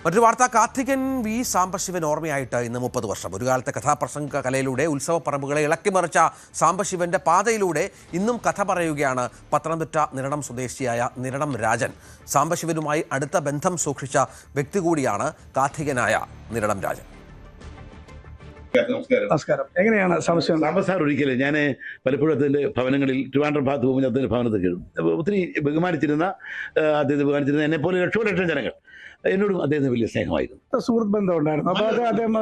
മറ്റൊരു വാർത്ത, കാർത്തികൻ വി സാംബശിവൻ ഓർമ്മയായിട്ട് ഇന്ന് 30 വർഷം. ഒരു കാലത്തെ കഥാപ്രസംഗ കലയിലൂടെ ഉത്സവപ്പറമ്പുകളെ ഇളക്കിമറിച്ച സാംബശിവന്റെ പാതയിലൂടെ ഇന്നും കഥ പറയുകയാണ് പത്തനംതിട്ട നിരണം സ്വദേശിയായ നിരണം രാജൻ. സാംബശിവനുമായി അടുത്ത ബന്ധം സൂക്ഷിച്ച വ്യക്തി കൂടിയാണ് കാർത്തികനായ നിരണം രാജൻ. നമസ്കാരം. എങ്ങനെയാണ് സാർ? ഒരിക്കലും ഞാൻ പലപ്പോഴും അദ്ദേഹത്തിൻ്റെ ഭവനങ്ങളിൽ ട്രിവാൻഡ്രം ഭാഗത്ത് പോകുമ്പോൾ അദ്ദേഹത്തിൻ്റെ ഭവനത്തിൽ കയറും. ഒത്തിരി ബഹുമാനിച്ചിരുന്ന അദ്ദേഹത്തെ ബഹുമാനിച്ചിരുന്ന എന്നെപ്പോലെ ലക്ഷം ജനങ്ങൾ എന്നോടും അദ്ദേഹത്തിന് വലിയ സ്നേഹമായിരുന്നു, സുഹൃത്ത് ബന്ധം ഉണ്ടായിരുന്നു. അപ്പോൾ അത് അദ്ദേഹം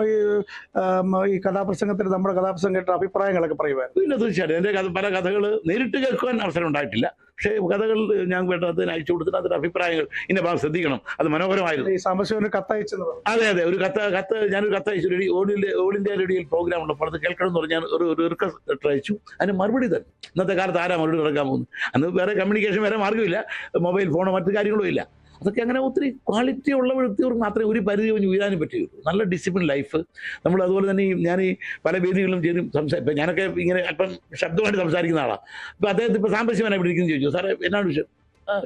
ഈ കഥാപ്രസംഗത്തിൽ നമ്മുടെ കഥാപ്രസംഗം കേട്ട അഭിപ്രായങ്ങളൊക്കെ പറയുമായിരുന്നു. പിന്നെ തീർച്ചയായിട്ടും എൻ്റെ പല കഥകൾ നേരിട്ട് കേൾക്കുവാൻ അവസരം ഉണ്ടായിട്ടില്ല. പക്ഷേ കഥകൾ ഞാൻ കേട്ടതിന് അയച്ചു കൊടുത്തിട്ട് അതിൻ്റെ അഭിപ്രായങ്ങൾ ഇന്ന ഭാഗം ശ്രദ്ധിക്കണം, അത് മനോഹരമായിരുന്നു. ഈ സാംബശിവന് കത്തയച്ചത്? അതെ, ഒരു കത്ത് ഞാനൊരു കത്തയച്ചു. ഓൾ ഇന്ത്യ റേഡിയോയിൽ പ്രോഗ്രാം ഉണ്ടപ്പോൾ അത് കേൾക്കണം എന്ന് പറഞ്ഞാൽ ഒരു റിക്വസ്റ്റ് അയച്ചു. അതിന് മറുപടി തന്നെ. ഇന്നത്തെ കാലത്ത് ആരാ മറുപടി നടക്കാൻ പോകുന്നത്? അന്ന് വേറെ കമ്മ്യൂണിക്കേഷൻ വേറെ മാർഗ്ഗമില്ല, മൊബൈൽ ഫോണോ മറ്റു കാര്യങ്ങളും ഇല്ല. അതൊക്കെ അങ്ങനെ ഒത്തിരി ക്വാളിറ്റി ഉള്ള വ്യക്തികൾക്ക് മാത്രമേ ഒരു പരിധി കഴിഞ്ഞ് ഉയരാനും പറ്റുകയുള്ളൂ. നല്ല ഡിസിപ്ലിൻ ലൈഫ്. നമ്മൾ അതുപോലെ തന്നെ ഞാൻ ഈ പല വേദികളിലും ചേരും ഇപ്പം ഞാനൊക്കെ ഇങ്ങനെ അല്പം ശബ്ദമായിട്ട് സംസാരിക്കുന്ന ആളാണ്. ഇപ്പോൾ അദ്ദേഹത്തെ ഇപ്പോൾ സാംബശിവൻ എവിടെ ഇരിക്കുന്നു ചോദിച്ചു. സാറേ എന്നാണ് വിഷയം?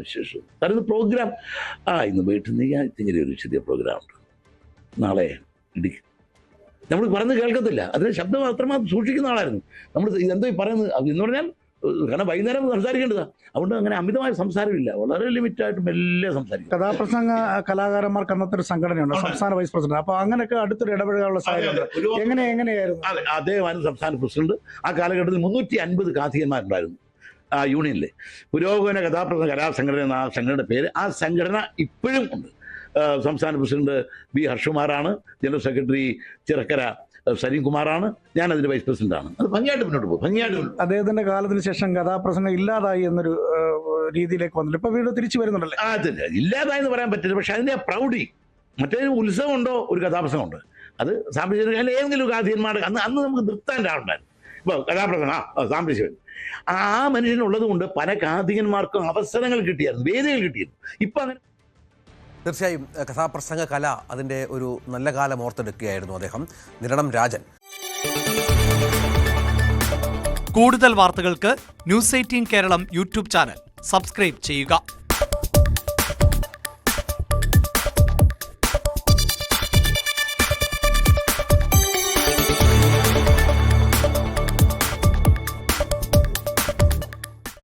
വിശേഷം സാർ, ഇന്ന് പ്രോഗ്രാം ഇന്ന് വീട്ടിൽ നിന്ന് ഇങ്ങനെ ഒരു ചെറിയ പ്രോഗ്രാം ഉണ്ട്, നാളെ ഇടിക്കും. നമ്മൾ പറഞ്ഞ് കേൾക്കത്തില്ല, അതിന് ശബ്ദം അത്രമാത്രം സൂക്ഷിക്കുന്ന ആളായിരുന്നു. നമ്മൾ എന്തോ പറയുന്നത് എന്ന് പറഞ്ഞാൽ കാരണം വൈകുന്നേരം സംസാരിക്കേണ്ടതാണ്. അതുകൊണ്ട് അങ്ങനെ അമിതമായ സംസാരമില്ല, വളരെ ലിമിറ്റായിട്ട് മെല്ലെ സംസാരിക്കും. കഥാപ്രസംഗ കലാകാരന്മാർക്ക് അന്നത്തെ ഒരു സംഘടനയുണ്ട്, സംസ്ഥാന വൈസ് പ്രസിഡന്റ്. അപ്പോൾ അങ്ങനെയൊക്കെ അടുത്തൊരു ഇടപെടാനുള്ള സാധ്യത എങ്ങനെയായിരുന്നു? അദ്ദേഹമാണ് സംസ്ഥാന പ്രസിഡന്റ്. ആ കാലഘട്ടത്തിൽ 350 കാർത്തികന്മാരുണ്ടായിരുന്നു ആ യൂണിയനിൽ. പുരോഗമന കഥാപ്രസംഗ കലാസംഘടന എന്ന ആ സംഘടനയുടെ പേര്. ആ സംഘടന ഇപ്പോഴും ഉണ്ട്. സംസ്ഥാന പ്രസിഡന്റ് ബി ഹർഷകുമാറാണ്, ജനറൽ സെക്രട്ടറി ചിറക്കര സലീം കുമാറാണ്, ഞാൻ അതിന്റെ വൈസ് പ്രസിഡന്റാണ്. അത് ഭംഗിയായിട്ട് മുന്നോട്ട് പോകും. അദ്ദേഹത്തിന്റെ കാലത്തിന് ശേഷം കഥാപ്രസംഗം ഇല്ലാതായി എന്നൊരു രീതിയിലേക്ക് വന്നില്ല. ഇപ്പൊ വീണ്ടും തിരിച്ചു വരുന്നുണ്ടല്ലേ? ഇല്ലാതായി എന്ന് പറയാൻ പറ്റില്ല, പക്ഷെ അതിന്റെ പ്രൗഢി. മറ്റൊരു ഉത്സവം ഉണ്ടോ, ഒരു കഥാപ്രസംഗമുണ്ട്. അത് സാംബശിവൻ ഏതെങ്കിലും ഒരു കാർത്തികന്മാരുടെ അന്ന് നമുക്ക് നിർത്താൻ്റെ ആളുണ്ടായിരുന്നു. ഇപ്പോൾ കഥാപ്രസംഗം സാംബശിവൻ ആ മനുഷ്യനുള്ളത് കൊണ്ട് പല കാർത്തികന്മാർക്കും അവസരങ്ങൾ കിട്ടിയായിരുന്നു, വേദികൾ കിട്ടിയിരുന്നു. ഇപ്പം അങ്ങനെ തീർച്ചയായും കഥാപ്രസംഗ കല അതിൻ്റെ ഒരു നല്ല കാലം ഓർത്തെടുക്കുകയായിരുന്നു അദ്ദേഹം, നിരണം രാജൻ. കൂടുതൽ വാർത്തകൾക്ക് news 18 Keralam YouTube channel subscribe ചെയ്യുക.